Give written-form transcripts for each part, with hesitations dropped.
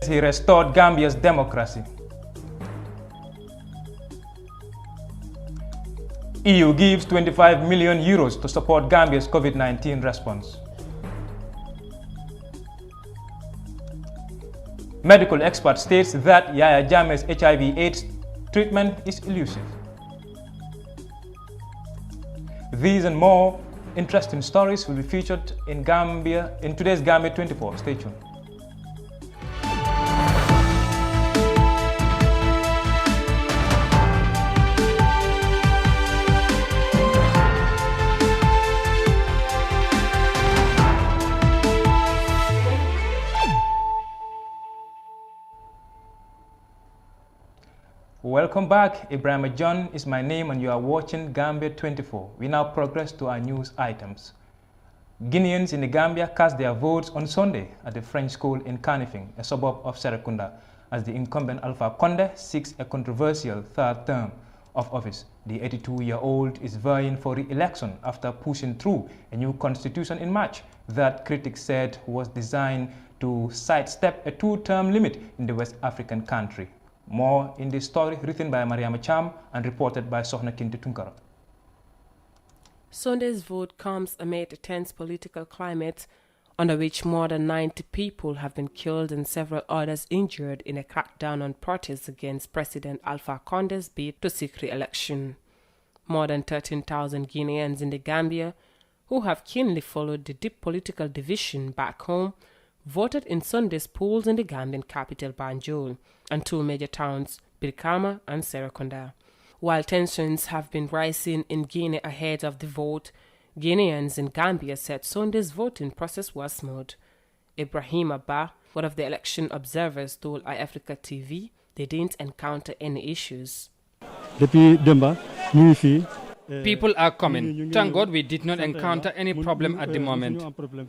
He restored Gambia's democracy. EU gives 25 million euros to support Gambia's COVID-19 response. Medical expert states that Yaya Jammeh's HIV/AIDS treatment is elusive. These and more interesting stories will be featured in today's GAM24. Stay tuned. Welcome back. Ibrahim John is my name and you are watching Gambia24. We now progress to our news items. Guineans in the Gambia cast their votes on Sunday at the French school in Kanifing, a suburb of Serekunda, as the incumbent Alpha Condé seeks a controversial third term of office. The 82-year-old is vying for re-election after pushing through a new constitution in March that critics said was designed to sidestep a two-term limit in the West African country. More in this story written by Mariama Cham and reported by Sohna Kinti Tunkara. Sunday's vote comes amid a tense political climate under which more than 90 people have been killed and several others injured in a crackdown on protests against President Alpha Condé's bid to seek re-election. More than 13,000 Guineans in the Gambia, who have keenly followed the deep political division back home, voted in Sunday's polls in the Gambian capital Banjul and two major towns, Birkama and Serekunda. While tensions have been rising in Guinea ahead of the vote, Guineans in Gambia said Sunday's voting process was smooth. Ibrahim Abba, one of the election observers, told iAfrica TV they didn't encounter any issues. People are coming. Thank God we did not encounter any problem at the moment.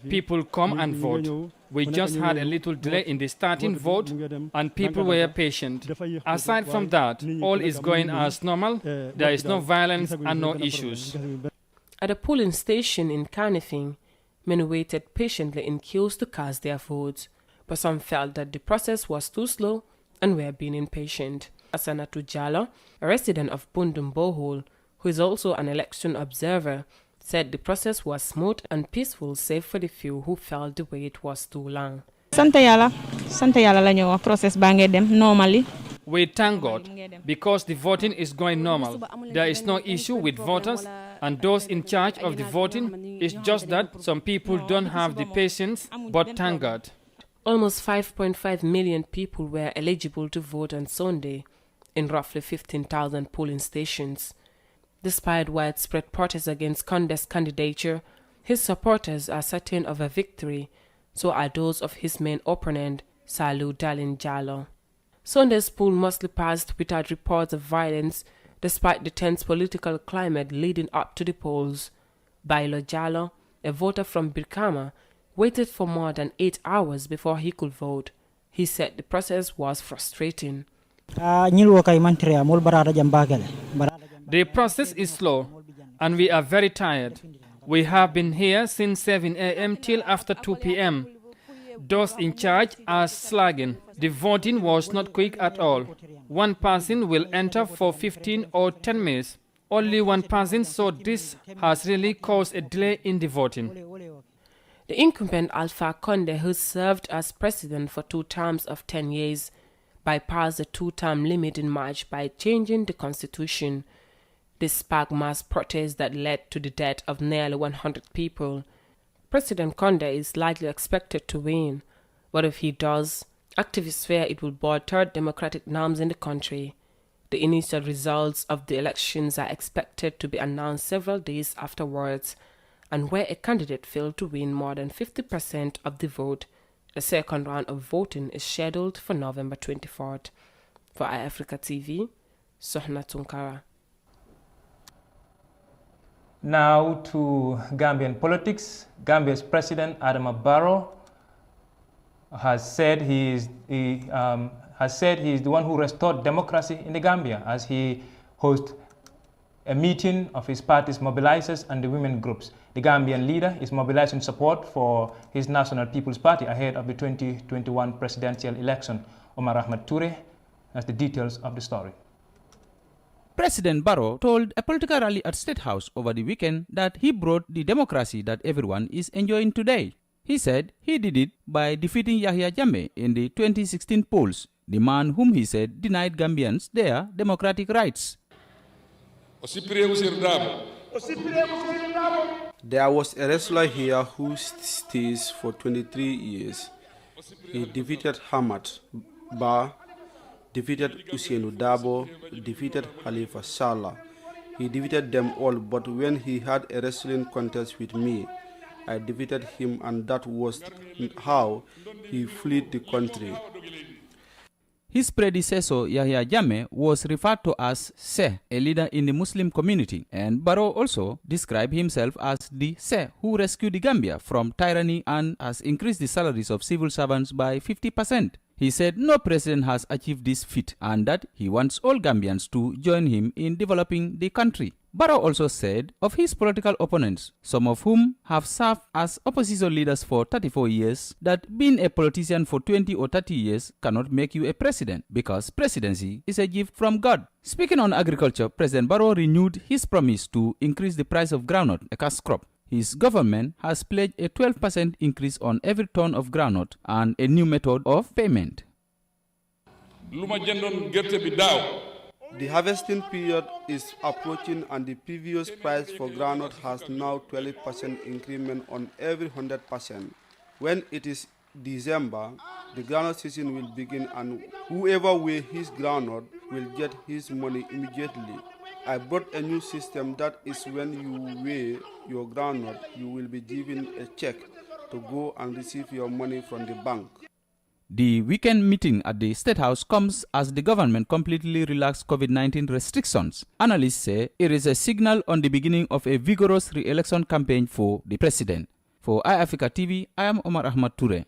People come and vote. We just had a little delay in the starting vote and people were patient. Aside from that, all is going as normal. There is no violence and no issues. At a polling station in Kanifing, many waited patiently in queues to cast their votes, but some felt that the process was too slow and were being impatient. Asanatu Jalo, a resident of Bundum Bohol, who is also an election observer, said the process was smooth and peaceful save for the few who felt the wait was too long. Santa Yala la ñëw process ba ngay dem normally. We thank God because the voting is going normal. There is no issue with voters and those in charge of the voting. It's just that some people don't have the patience, but thank God. Almost 5.5 million people were eligible to vote on Sunday in roughly 15,000 polling stations. Despite widespread protests against Condé's candidature, his supporters are certain of a victory, so are those of his main opponent, Salou Dalin Jallow. Sunday's poll mostly passed without reports of violence, despite the tense political climate leading up to the polls. Bailo Jallow, a voter from Birkama, waited for more than 8 hours before he could vote. He said the process was frustrating. The process is slow, and we are very tired. We have been here since 7 a.m. till after 2 p.m. Those in charge are slagging. The voting was not quick at all. One person will enter for 15 or 10 minutes. Only one person, so this has really caused a delay in the voting. The incumbent Alpha Condé, who served as president for 2 terms of 10 years, bypassed the 2-term limit in March by changing the constitution. This sparked mass protests that led to the death of nearly 100 people. President Condé is likely expected to win, but if he does, activists fear it will alter democratic norms in the country. The initial results of the elections are expected to be announced several days afterwards, and where a candidate failed to win more than 50% of the vote, the second round of voting is scheduled for November 24th. For iAfrica TV, Sohna Tunkara. Now to Gambian politics. Gambia's President Adama Barrow has said he is the one who restored democracy in the Gambia as he hosts A meeting of his party's mobilizers and the women groups. The Gambian leader is mobilizing support for his National People's Party ahead of the 2021 presidential election. Omar Ahmad Toure has the details of the story. President Barrow told a political rally at State House over the weekend that he brought the democracy that everyone is enjoying today. He said he did it by defeating Yahya Jammeh in the 2016 polls, the man whom he said denied Gambians their democratic rights. There was a wrestler here who stays for 23 years. He defeated Hamad Ba, defeated Usainu Dabo, defeated Khalifa Saleh. He defeated them all, but when he had a wrestling contest with me, I defeated him, and that was how he fled the country. His predecessor, Yahya Jammeh, was referred to as Seh, a leader in the Muslim community, and Barrow also described himself as the Seh who rescued the Gambia from tyranny and has increased the salaries of civil servants by 50%. He said no president has achieved this feat and that he wants all Gambians to join him in developing the country. Barrow also said of his political opponents, some of whom have served as opposition leaders for 34 years, that being a politician for 20 or 30 years cannot make you a president because presidency is a gift from God. Speaking on agriculture, President Barrow renewed his promise to increase the price of groundnut, a cash crop. His government has pledged a 12% increase on every ton of groundnut and a new method of payment. The harvesting period is approaching, and the previous price for groundnut has now 12% increment on every 100%. When it is December, the groundnut season will begin, and whoever weighs his groundnut will get his money immediately. I brought a new system that is when you weigh your groundnut, you will be given a check to go and receive your money from the bank. The weekend meeting at the State House comes as the government completely relaxed COVID-19 restrictions. Analysts say it is a signal on the beginning of a vigorous re-election campaign for the president. For iAfrica TV, I am Omar Ahmad Toure.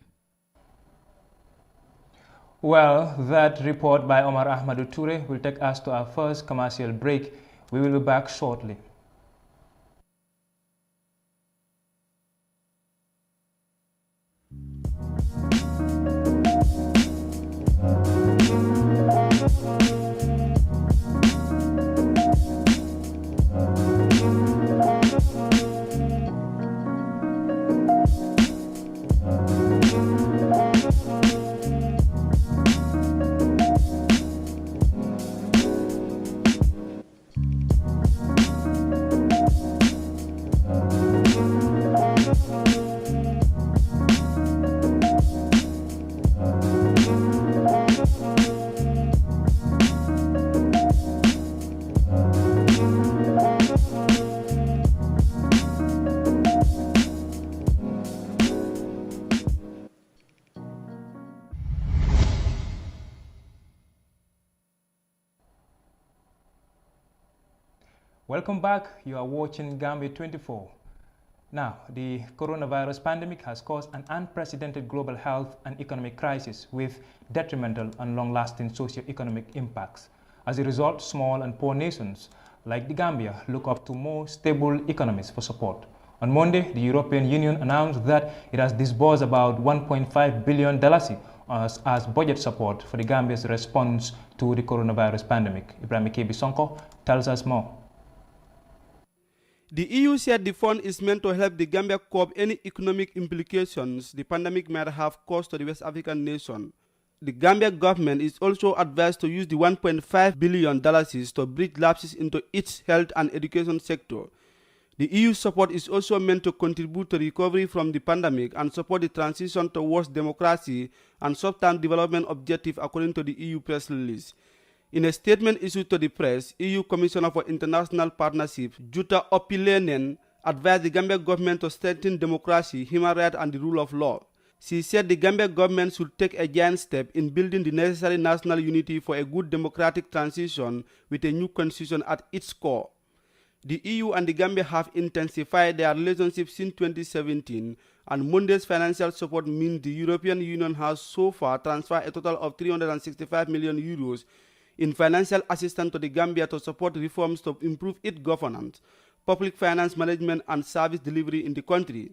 Well, that report by Omar Ahmad Toure will take us to our first commercial break. We will be back shortly. Welcome back. You are watching GAM24. Now, the coronavirus pandemic has caused an unprecedented global health and economic crisis with detrimental and long-lasting socio-economic impacts. As a result, small and poor nations like the Gambia look up to more stable economies for support. On Monday, the European Union announced that it has disbursed about $1.5 billion as budget support for the Gambia's response to the coronavirus pandemic. Ibrahim Sonko tells us more. The EU said the fund is meant to help the Gambia cope any economic implications the pandemic might have caused to the West African nation. The Gambia government is also advised to use the $1.5 billion to bridge lapses into its health and education sector. The EU support is also meant to contribute to recovery from the pandemic and support the transition towards democracy and short-term development objectives, according to the EU press release. In a statement issued to the press, EU Commissioner for International Partnership, Jutta Oppilainen, advised the Gambia government to strengthen democracy, human rights, and the rule of law. She said the Gambia government should take a giant step in building the necessary national unity for a good democratic transition with a new constitution at its core. The EU and the Gambia have intensified their relationship since 2017, and Monday's financial support means the European Union has so far transferred a total of €365 million in financial assistance to the Gambia to support reforms to improve its governance, public finance management, and service delivery in the country.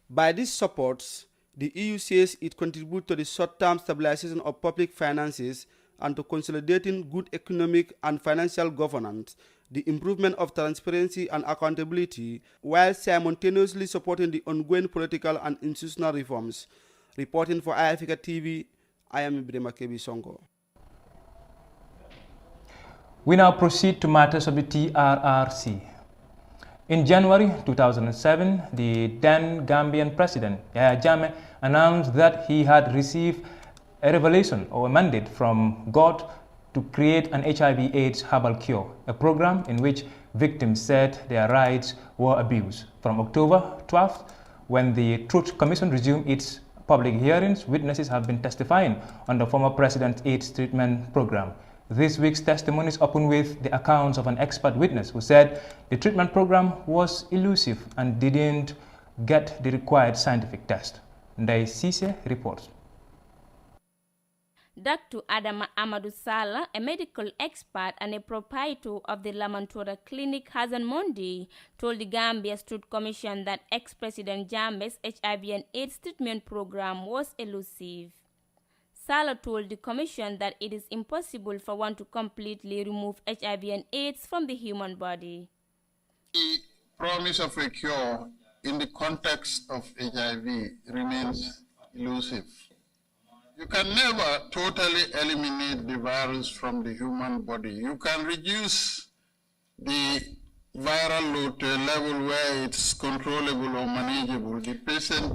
By these supports, the EU says it contributes to the short-term stabilization of public finances and to consolidating good economic and financial governance, the improvement of transparency and accountability, while simultaneously supporting the ongoing political and institutional reforms. Reporting for iAfrica TV, I am Ibrahima Kebi Songo. We now proceed to matters of the TRRC. In January 2007, the then Gambian president, Yahya Jammeh, announced that he had received a revelation or a mandate from God to create an HIV/AIDS herbal cure, a program in which victims said their rights were abused. From October 12th, when the Truth Commission resumed its public hearings, witnesses have been testifying on the former president's AIDS treatment program. This week's testimonies open with the accounts of an expert witness who said the treatment program was elusive and didn't get the required scientific test. Ndai Sise reports. Dr. Adama Amadou Sala, a medical expert and a proprietor of the Lamantora Clinic, Hazan Monday, told the Gambia's Truth Commission that ex-President Jammeh's HIV and AIDS treatment program was elusive. Sala told the Commission that it is impossible for one to completely remove HIV and AIDS from the human body. The promise of a cure in the context of HIV remains elusive. You can never totally eliminate the virus from the human body. You can reduce the viral load to a level where it's controllable or manageable. The patient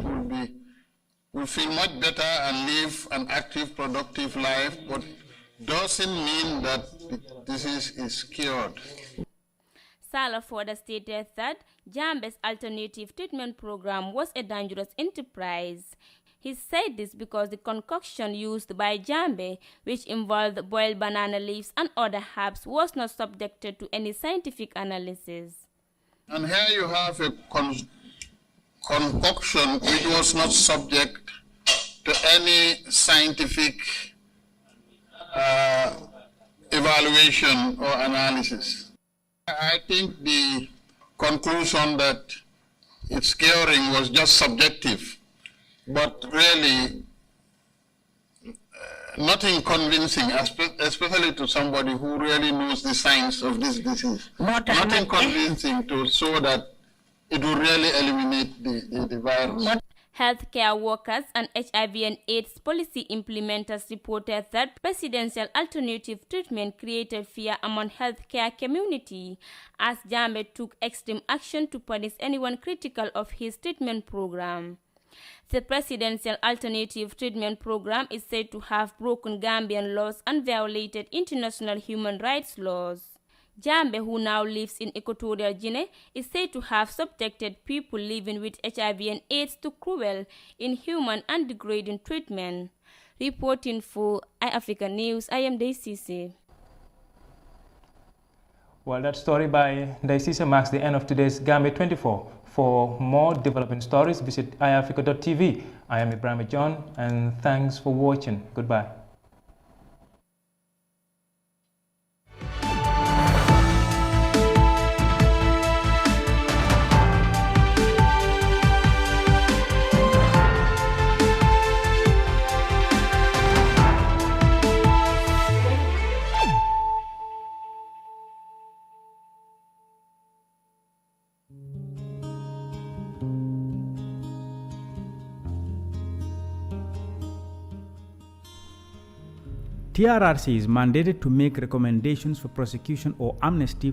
will feel much better and live an active, productive life, but doesn't mean that the disease is cured. Sala further stated that Jammeh's alternative treatment program was a dangerous enterprise. He said this because the concoction used by Jammeh, which involved boiled banana leaves and other herbs, was not subjected to any scientific analysis. And here you have a concoction which was not subject to any scientific evaluation or analysis. I think the conclusion that its curing was just subjective, but really nothing convincing, especially to somebody who really knows the science of this disease. Nothing convincing to show that it will really eliminate the virus. Healthcare workers and HIV and AIDS policy implementers reported that presidential alternative treatment created fear among healthcare community as Jammeh took extreme action to punish anyone critical of his treatment program. The presidential alternative treatment program is said to have broken Gambian laws and violated international human rights laws. Jammeh, who now lives in Equatorial Guinea, is said to have subjected people living with HIV and AIDS to cruel, inhuman and degrading treatment. Reporting for iAfrica News, I am Daisy. Well, that story by Daisy marks the end of today's GAM24. For more development stories, visit iAfrica.tv. I am Ibrahima John, and thanks for watching. Goodbye. TRRC is mandated to make recommendations for prosecution or amnesty